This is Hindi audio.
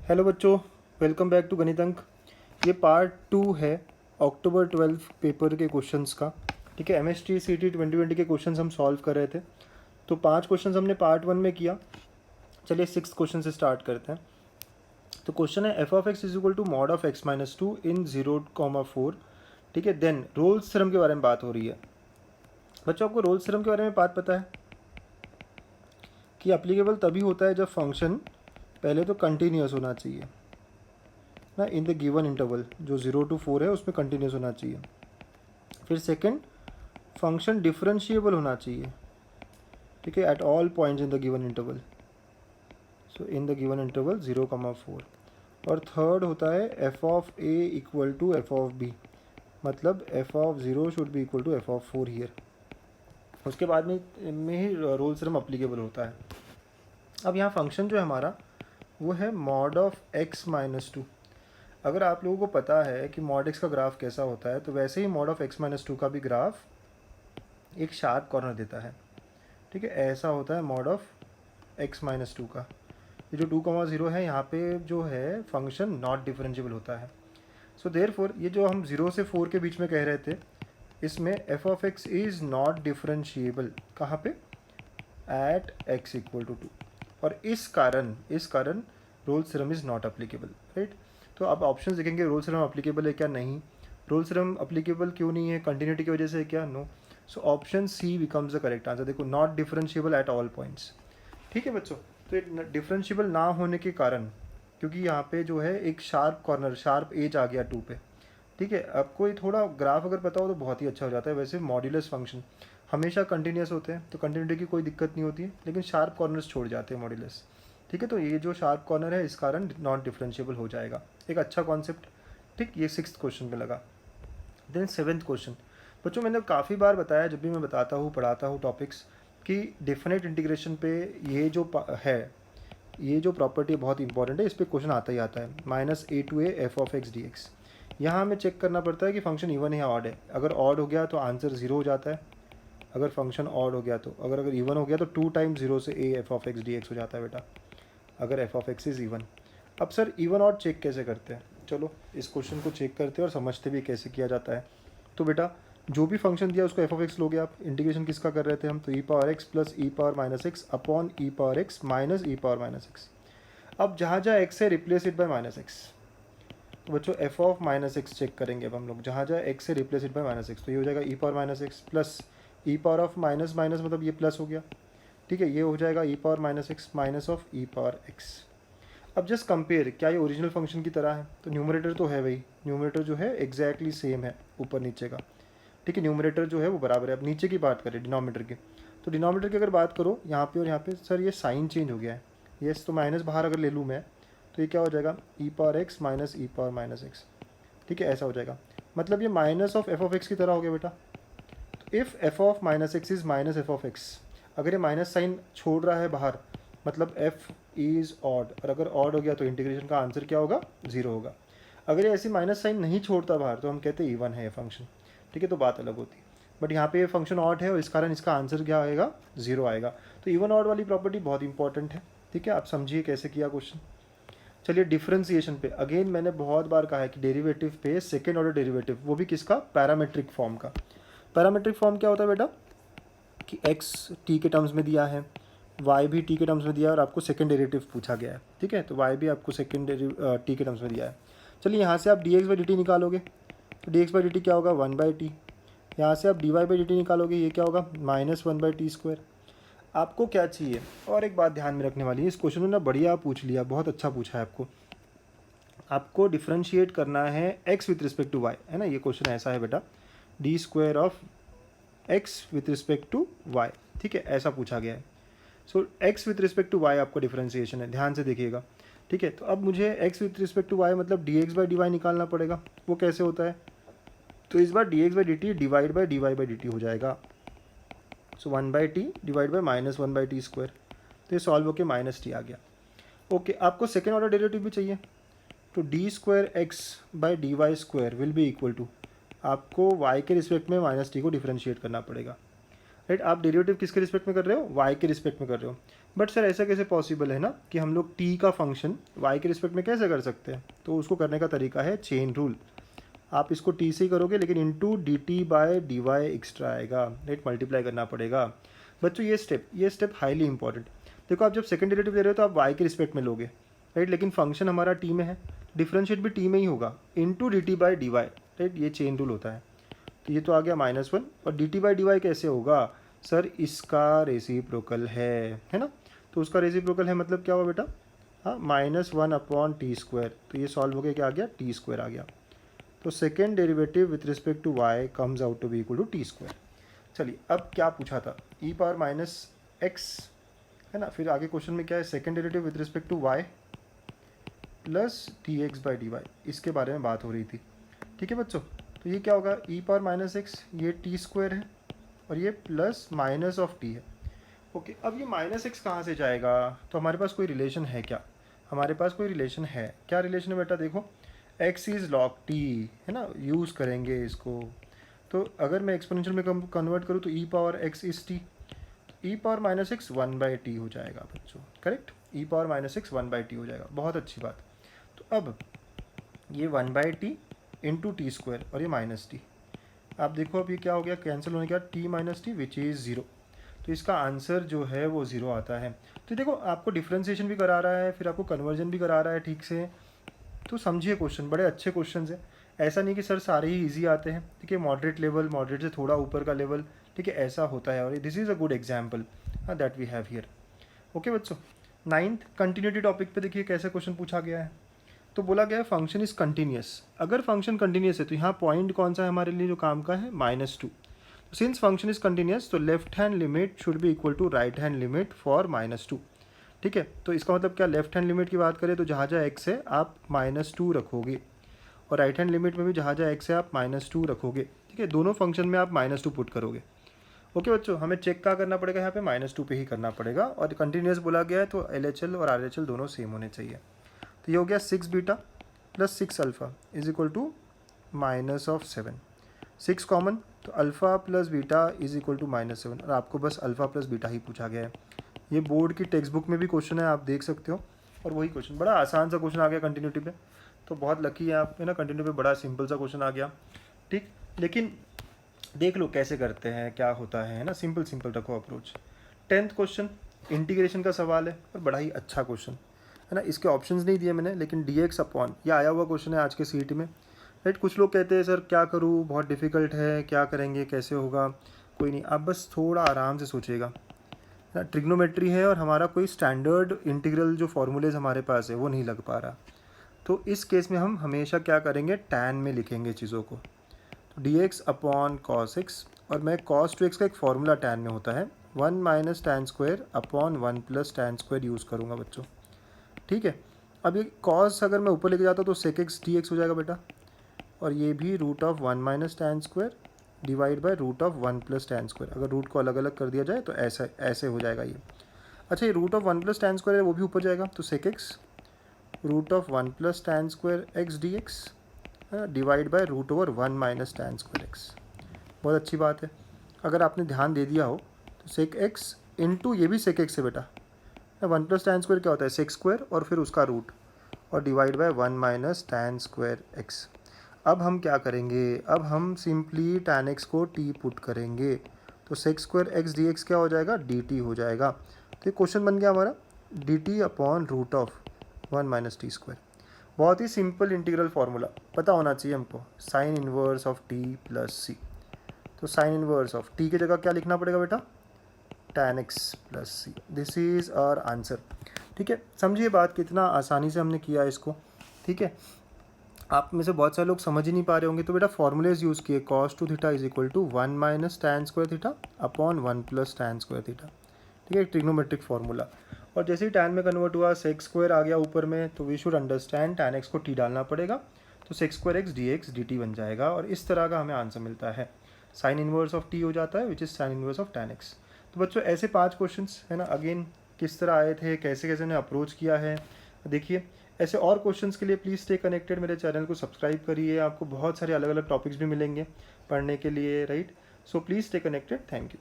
हेलो बच्चों, वेलकम बैक टू गणित अंक। ये पार्ट 2 है अक्टूबर 12 पेपर के क्वेश्चंस का। ठीक है, एमएसटी सीटी 2020 के क्वेश्चंस हम सॉल्व कर रहे थे। तो 5 क्वेश्चंस हमने पार्ट 1 में किया। चलिए 6th क्वेश्चन से स्टार्ट करते हैं। तो क्वेश्चन है f of x is equal to mod of x minus two in 0,4। ठीक है, देन रोल्स थ्योरम के बारे में बात हो रही है। बच्चों, आपको रोल्स थ्योरम के बारे में बात पता है कि अप्लीकेबल तभी होता है जब फंक्शन पहले तो कंटिन्यूस होना चाहिए ना, इन द गिवन इंटरवल जो 0 to 4 है उसमें कंटिन्यूस होना चाहिए। फिर सेकंड, फंक्शन डिफरेंशिएबल होना चाहिए। ठीक है, at all points in the given interval, so in the given interval 0,4। और थर्ड होता है f of a equal to f of b, मतलब f of 0 should be equal to f of 4 here. उसके बाद में ही रोल थ्योरम अप्लीकेबल होता है। अब यहाँ फंक्शन जो है हमारा वो है mod of x minus to. अगर आप लोगों को पता है कि मॉड एक्स का ग्राफ कैसा होता है, तो वैसे ही mod of x minus two का भी ग्राफ एक शार्प कॉर्नर देता है। ठीक है, ऐसा होता है mod of x minus two का। ये जो 2,0 है यहाँ पे जो है फंक्शन नॉट डिफरेंशिएबल होता है। सो देयरफॉर ये जो हम 0 से 4 के बीच में कह रहे थे, इसमें F of X is not differentiable. कहाँ पे? At X equal to 2। और इस कारण Rolle's theorem is not applicable, right. तो अब ऑप्शंस देखेंगे, रोल्स थ्योरम अप्लीकेबल है क्या? नहीं। रोल्स थ्योरम अप्लीकेबल क्यों नहीं है? कंटिन्यूटी की वजह से है क्या? No. So option C becomes the correct answer. देखो, not differentiable at all points. ठीक है बच्चों, तो डिफरेंशिएबल ना होने के कारण, क्योंकि यहाँ पे जो है एक शार्प कॉर्नर, शार्प एज आ गया 2 पे। ठीक है, आपको ये थोड़ा ग्राफ अगर पता हो तो बहुत ही अच्छा हो जाता है। वैसे मॉड्यूलस फंक्शन हमेशा कंटिन्यूस होते हैं तो कंटिन्यूटी की कोई दिक्कत नहीं होती है, लेकिन शार्प कॉर्नर्स छोड़ जाते हैं मॉड्यूलस। ठीक है, तो ये जो शार्प कॉर्नर है इस कारण नॉट डिफरेंशिएबल हो जाएगा। एक अच्छा कॉन्सेप्ट। ठीक, ये 6th क्वेश्चन पे लगा। Then 7th question. बच्चों, मैंने काफ़ी बार बताया, जब भी मैं बताता हूँ पढ़ाता हूँ टॉपिक्स, कि डेफिनेट इंटीग्रेशन पे ये जो है, ये जो प्रॉपर्टी बहुत इंपॉर्टेंट है। इस पर क्वेश्चन आता ही आता है। Minus A to A F of X D X. यहाँ हमें चेक करना पड़ता है कि फंक्शन इवन है या ऑड है। अगर ऑड हो गया तो आंसर 0 हो जाता है। अगर फंक्शन ऑड हो गया तो, अगर इवन हो गया तो 2 टाइम्स 0 से ए F of X D x हो जाता है बेटा, अगर F of X is even. अब सर इवन ऑड चेक कैसे करते हैं? चलो इस क्वेश्चन को चेक करते हैं और समझते भी कैसे किया जाता है। तो बेटा, जो भी फंक्शन दिया उसको एफ ऑफ एक्स लोगे आप। इंटीग्रेशन किसका कर रहे थे हम? तो e power x plus e power minus x upon e power x minus e power minus x. अब जहाँ जहाँ एक्स है replace it by minus x. तो बच्चों f of minus x check करेंगे अब हम लोग। जहाँ जहाँ एक्स है replace it by minus x, तो ये हो जाएगा e power minus x plus e power of minus minus, मतलब ये प्लस हो गया। ठीक है, ये हो जाएगा e power minus x minus of e power x. अब जस्ट कंपेयर, क्या ये ओरिजिनल फंक्शन की तरह है? तो न्यूमरेटर तो है भाई, न्यूमरेटर जो है एग्जैक्टली सेम है ऊपर नीचे का। ठीक है, न्यूमरेटर जो है वो बराबर है। अब नीचे की बात करें डिनोमिनेटर की, तो डिनोमिनेटर की अगर बात करो यहाँ पे और यहाँ पे, सर ये साइन चेंज हो गया है। यस, तो माइनस बाहर अगर ले लूँ मैं, तो ये क्या हो जाएगा? E power x minus e power minus x. ठीक है, ऐसा हो जाएगा। मतलब ये minus of F of x की तरह हो गया बेटा। तो if F of minus x is minus F of x, अगर ये माइनस साइन छोड़ रहा है बाहर, मतलब एफ इज़ ऑड। और अगर ऑड हो गया तो इंटीग्रेशन का आंसर क्या होगा? 0 होगा। अगर ये ऐसी माइनस साइन नहीं छोड़ता बाहर, तो हम कहते हैं इवन है ये फंक्शन। ठीक है, तो बात अलग होती है। बट यहाँ पे ये फंक्शन ऑड है और इस कारण इसका आंसर क्या आएगा? 0 आएगा। तो इवन ऑड वाली प्रॉपर्टी बहुत इंपॉर्टेंट है। ठीक है, आप समझिए कैसे किया क्वेश्चन। चलिए डिफरेंशिएशन पे, अगेन मैंने बहुत बार कहा है कि डेरिवेटिव पे सेकेंड ऑर्डर डेरिवेटिव, वो भी किसका? पैरामेट्रिक फॉर्म का। पैरामेट्रिक फॉर्म क्या होता है बेटा? कि एक्स टी के टर्म्स में दिया है, वाई भी टी के टर्म्स में दिया है, और आपको सेकेंड डेरिवेटिव पूछा गया है। ठीक है, तो वाई भी आपको सेकेंड टी के टर्म्स में दिया है। चलिए यहाँ से आप D x by D T निकालोगे, तो D x by D T क्या होगा? 1/t। यहाँ से आप D Y by D T निकालोगे, ये क्या होगा? -1/t²। आपको क्या चाहिए? और एक बात ध्यान में रखने वाली है, इस क्वेश्चन में ना बढ़िया पूछ लिया, बहुत अच्छा पूछा है आपको। आपको डिफ्रेंशिएट करना है x with respect to y, है ना। ये क्वेश्चन ऐसा है बेटा, d² of x with respect to y. ठीक है, ऐसा पूछा गया है। So x with respect to y आपका डिफरेंशिएशन है, ध्यान से देखिएगा। ठीक है, तो अब मुझे x with respect to y मतलब d x by D y निकालना पड़ेगा। वो कैसे होता है? तो इस बार d x by D T divide by D Y by D T हो जाएगा। So 1/t divide by -1/t²। तो ये सॉल्व होकर -t आ गया। ओके, आपको सेकेंड ऑर्डर डेरिवेटिव भी चाहिए, तो d² X by D Y square will be equal to, आपको y के रिस्पेक्ट में -t को डिफ्रेंशिएट करना पड़ेगा। राइट। आप डेरिवेटिव किसके रिस्पेक्ट में कर रहे हो, वाई के रिस्पेक्ट में कर रहे हो। बट सर ऐसा कैसे पॉसिबल है ना कि हम लोग टी का फंक्शन वाई के रिस्पेक्ट में कैसे कर सकते हैं, तो उसको करने का तरीका है चेन रूल। आप इसको टी से ही करोगे लेकिन into D T by D Y extra आएगा, राइट, मल्टीप्लाई करना पड़ेगा। बच्चों ये स्टेप हाईली इंपॉर्टेंट। देखो आप जब सेकंड डेरिवेटिव ले रहे हो तो आप वाई के रिस्पेक्ट में लोगे, राइट, लेकिन फंक्शन हमारा टी में है, डिफरेंशिएट भी टी में ही होगा, into D T by D Y, right, ये चेन रूल होता है। तो ये तो आ गया -1, और D T by D Y कैसे होगा सर, इसका रेसिप्रोकल है ना। तो उसका रेसिप्रोकल है मतलब क्या हुआ बेटा, हाँ, -1/t²। तो ये सॉल्व हो गया, क्या आ गया, t² आ गया। तो second derivative with respect to y comes out to be equal to t²। चलिए अब क्या पूछा था, e⁻x है ना। फिर आगे क्वेश्चन में क्या है, second derivative with respect to y plus dx/dy, इसके बारे में बात हो रही थी। ठीक है बच्चों, तो ये क्या होगा, e⁻x, ये t² है और ये प्लस माइनस ऑफ t है। ओके, अब ये -x कहाँ से जाएगा, तो हमारे पास कोई रिलेशन है क्या, हमारे पास कोई रिलेशन है, क्या रिलेशन है बेटा, देखो x इज़ log t है ना, यूज़ करेंगे इसको। तो अगर मैं एक्सपोनेंशियल में कन्वर्ट करूँ तो e⁻x is t, e⁻x 1/t हो जाएगा बच्चों, करेक्ट, e⁻x 1/t हो जाएगा, बहुत अच्छी बात। तो अब ये 1/t इंटू t² और ये -t, आप देखो अब ये क्या हो गया, कैंसिल होने के बाद t - t विच इज़ 0। तो इसका आंसर जो है वो 0 आता है। तो देखो आपको डिफ्रेंसिएशन भी करा रहा है, फिर आपको कन्वर्जन भी करा रहा है ठीक से। तो समझिए क्वेश्चन बड़े अच्छे क्वेश्चन हैं, ऐसा नहीं कि सर सारे ही इजी आते हैं, ठीक है, मॉडरेट लेवल, मॉडरेट से थोड़ा ऊपर का लेवल, ठीक है, ऐसा होता है। और this is a good example that we have here. Okay बच्चों, 9th कंटिन्यूटी टॉपिक पे देखिए कैसे क्वेश्चन पूछा गया है। तो बोला गया है फंक्शन इज़ कंटिन्यूस। अगर फंक्शन कंटिन्यूस है तो यहाँ पॉइंट कौन सा है हमारे लिए जो काम का है, -2। सिंस फंक्शन इज कंटिन्यूस तो left hand limit should be equal to right hand limit for -2। ठीक है, तो इसका मतलब क्या, लेफ्ट हैंड लिमिट की बात करें तो जहाँ जहाँ x है आप -2 रखोगे, और राइट हैंड लिमिट में भी जहाँ जहाँ x है आप -2 रखोगे। ठीक है, दोनों फंक्शन में आप -2 पुट करोगे। ओके बच्चों, हमें चेक क्या करना पड़ेगा, यहाँ पे -2 पे ही करना पड़ेगा, और कंटिन्यूस बोला गया है तो LHL और RHL दोनों सेम होने चाहिए। तो ये हो गया 6 beta plus 6 alpha is equal to -7। 6 common, तो alpha plus beta is equal to -7, और आपको बस अल्फ़ा प्लस बीटा ही पूछा गया है। ये बोर्ड की टेक्स्ट बुक में भी क्वेश्चन है, आप देख सकते हो, और वही क्वेश्चन, बड़ा आसान सा क्वेश्चन आ गया कंटिन्यूटी पे। तो बहुत लकी है आप, है ना, कंटिन्यूटी पे बड़ा सिंपल सा क्वेश्चन आ गया। ठीक, लेकिन देख लो कैसे करते हैं, क्या होता है ना, सिंपल सिंपल रखो अप्रोच। 10th क्वेश्चन इंटीग्रेशन का सवाल है, और बड़ा ही अच्छा क्वेश्चन है ना। इसके ऑप्शंस नहीं दिए मैंने, लेकिन dx अपॉन, यह आया हुआ क्वेश्चन है आज के CET में, राइट। कुछ लोग कहते हैं सर क्या करूँ, बहुत डिफ़िकल्ट है, क्या करेंगे, कैसे होगा, कोई नहीं, आप बस थोड़ा आराम से सोचिएगा। ट्रिग्नोमेट्री है और हमारा कोई स्टैंडर्ड इंटीग्रल जो फॉर्मूलेज हमारे पास है वो नहीं लग पा रहा, तो इस केस में हम हमेशा क्या करेंगे, टैन में लिखेंगे चीज़ों को। तो dx अपॉन cos x, और मैं cos 2x का एक फार्मूला टैन में होता है 1 - tan² अपॉन 1 + tan² यूज़ करूँगा बच्चों। ठीक है, अब ये cos अगर मैं ऊपर लेके जाता हूँ तो sec x dx हो जाएगा बेटा, और ये भी √1 - tan² डिवाइड बाय √1 + tan²। अगर रूट को अलग अलग कर दिया जाए तो ऐसा ऐसे हो जाएगा ये। अच्छा, ये √1 + tan² है वो भी ऊपर जाएगा, तो sec x √1 + tan² x dx divide by √1 - tan² x। बहुत अच्छी बात है, अगर आपने ध्यान दे दिया हो तो sec x इंटू ये भी sec x है बेटा, 1 + tan² क्या होता है, sec² और फिर उसका रूट, और डिवाइड बाय 1 - tan² x। अब हम क्या करेंगे, अब हम सिंपली tan x को t पुट करेंगे, तो sec² x dx क्या हो जाएगा, dt हो जाएगा। तो ये क्वेश्चन बन गया हमारा dt अपॉन √1 - t²। बहुत ही सिंपल इंटीग्रल फार्मूला पता होना चाहिए हमको, sine inverse of t plus c। तो साइन इनवर्स ऑफ t की जगह क्या लिखना पड़ेगा बेटा, tan x plus c। This is our answer. ठीक है, समझिए बात कितना आसानी से हमने किया इसको। ठीक है, आप में से बहुत सारे लोग समझ ही नहीं पा रहे होंगे, तो बेटा फॉर्मूलेज यूज़ किए, cos 2 theta is equal to 1 - tan² theta upon 1 + tan² theta. ठीक है, ट्रिग्नोमेट्रिक फार्मूला। और जैसे ही tan में कन्वर्ट हुआ sec² आ गया ऊपर में, तो we should understand tan x को t डालना पड़ेगा, तो sec² x dx dt बन जाएगा, और इस तरह का हमें आंसर मिलता है। साइन इनवर्स ऑफ t हो जाता है which is sine inverse of tan x। तो बच्चों ऐसे 5 क्वेश्चन है ना, अगेन किस तरह आए थे, कैसे कैसे ने अप्रोच किया है, देखिए। ऐसे और क्वेश्चंस के लिए प्लीज़ स्टे कनेक्टेड, मेरे चैनल को सब्सक्राइब करिए, आपको बहुत सारे अलग अलग टॉपिक्स भी मिलेंगे पढ़ने के लिए, right. So please stay connected, thank you.